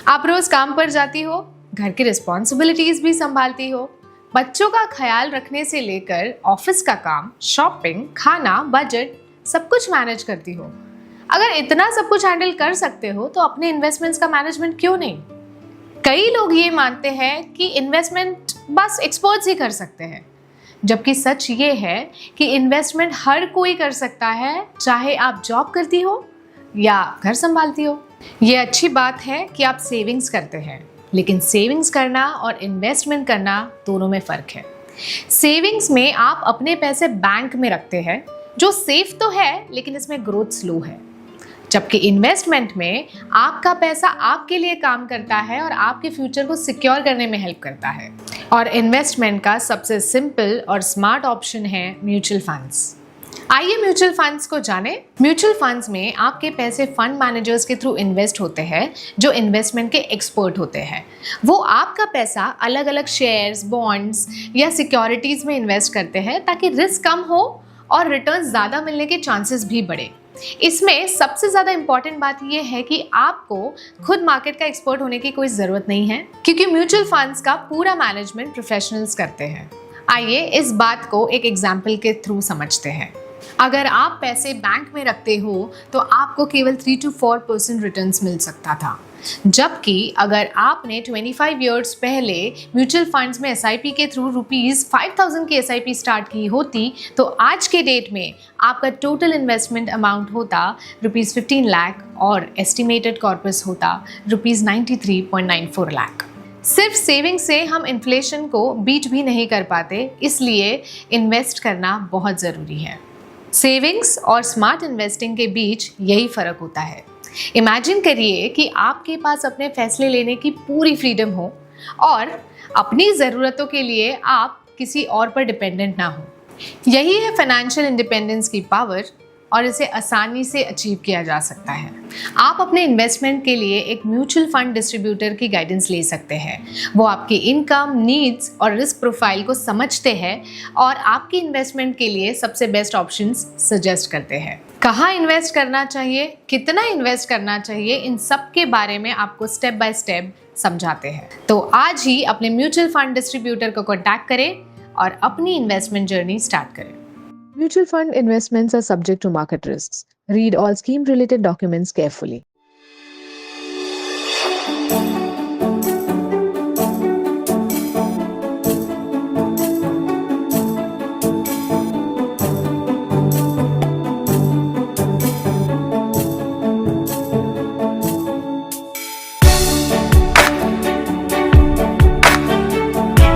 आप रोज काम पर जाती हो, घर की रिस्पॉन्सिबिलिटीज भी संभालती हो, बच्चों का ख्याल रखने से लेकर ऑफिस का काम, शॉपिंग, खाना, बजट सब कुछ मैनेज करती हो। अगर इतना सब कुछ हैंडल कर सकते हो तो अपने इन्वेस्टमेंट्स का मैनेजमेंट क्यों नहीं? कई लोग ये मानते हैं कि इन्वेस्टमेंट बस एक्सपर्ट्स ही कर सकते हैं, जबकि सच ये है कि इन्वेस्टमेंट हर कोई कर सकता है, चाहे आप जॉब करती हो या घर संभालती हो। ये अच्छी बात है कि आप सेविंग्स करते हैं, लेकिन सेविंग्स करना और इन्वेस्टमेंट करना दोनों में फ़र्क है। सेविंग्स में आप अपने पैसे बैंक में रखते हैं, जो सेफ तो है लेकिन इसमें ग्रोथ स्लो है, जबकि इन्वेस्टमेंट में आपका पैसा आपके लिए काम करता है और आपके फ्यूचर को सिक्योर करने में हेल्प करता है। और इन्वेस्टमेंट का सबसे सिंपल और स्मार्ट ऑप्शन है म्यूचुअल फंड्स। आइए म्यूचुअल फंड्स को जानें। म्यूचुअल फंड्स में आपके पैसे फंड मैनेजर्स के थ्रू इन्वेस्ट होते हैं, जो इन्वेस्टमेंट के एक्सपर्ट होते हैं। वो आपका पैसा अलग अलग शेयर्स, बॉन्ड्स या सिक्योरिटीज में इन्वेस्ट करते हैं ताकि रिस्क कम हो और रिटर्न ज़्यादा मिलने के चांसेस भी बढ़े। इसमें सबसे ज़्यादा इंपॉर्टेंट बात यह है कि आपको खुद मार्केट का एक्सपर्ट होने की कोई ज़रूरत नहीं है, क्योंकि म्यूचुअल फंड्स का पूरा मैनेजमेंट प्रोफेशनल्स करते हैं। आइए इस बात को एक एग्जाम्पल के थ्रू समझते हैं। अगर आप पैसे बैंक में रखते हो तो आपको केवल 3 to 4% रिटर्न्स मिल सकता था, जबकि अगर आपने 25 इयर्स पहले म्यूचुअल फंड्स में एसआईपी के थ्रू ₹5000 की एसआईपी स्टार्ट की होती तो आज के डेट में आपका टोटल इन्वेस्टमेंट अमाउंट होता ₹15 लाख और एस्टिमेटेड कॉर्पस होता ₹93.94 लाख। सिर्फ सेविंग से हम इन्फ्लेशन को बीट भी नहीं कर पाते, इसलिए इन्वेस्ट करना बहुत ज़रूरी है। सेविंग्स और स्मार्ट इन्वेस्टिंग के बीच यही फ़र्क होता है। इमेजिन करिए कि आपके पास अपने फैसले लेने की पूरी फ्रीडम हो और अपनी ज़रूरतों के लिए आप किसी और पर डिपेंडेंट ना हो। यही है फाइनेंशियल इंडिपेंडेंस की पावर और इसे आसानी से अचीव किया जा सकता है। आप अपने इन्वेस्टमेंट के लिए एक म्यूचुअल फंड डिस्ट्रीब्यूटर की गाइडेंस ले सकते हैं। वो आपकी इनकम, नीड्स और रिस्क प्रोफाइल को समझते हैं और आपकी इन्वेस्टमेंट के लिए सबसे बेस्ट ऑप्शंस सजेस्ट करते हैं। कहाँ इन्वेस्ट करना चाहिए, कितना इन्वेस्ट करना चाहिए, इन सब के बारे में आपको स्टेप बाय स्टेप समझाते हैं। तो आज ही अपने म्यूचुअल फंड डिस्ट्रीब्यूटर को कॉन्टैक्ट करें और अपनी इन्वेस्टमेंट जर्नी स्टार्ट करें। Mutual fund investments are subject to market risks. Read all scheme related documents carefully.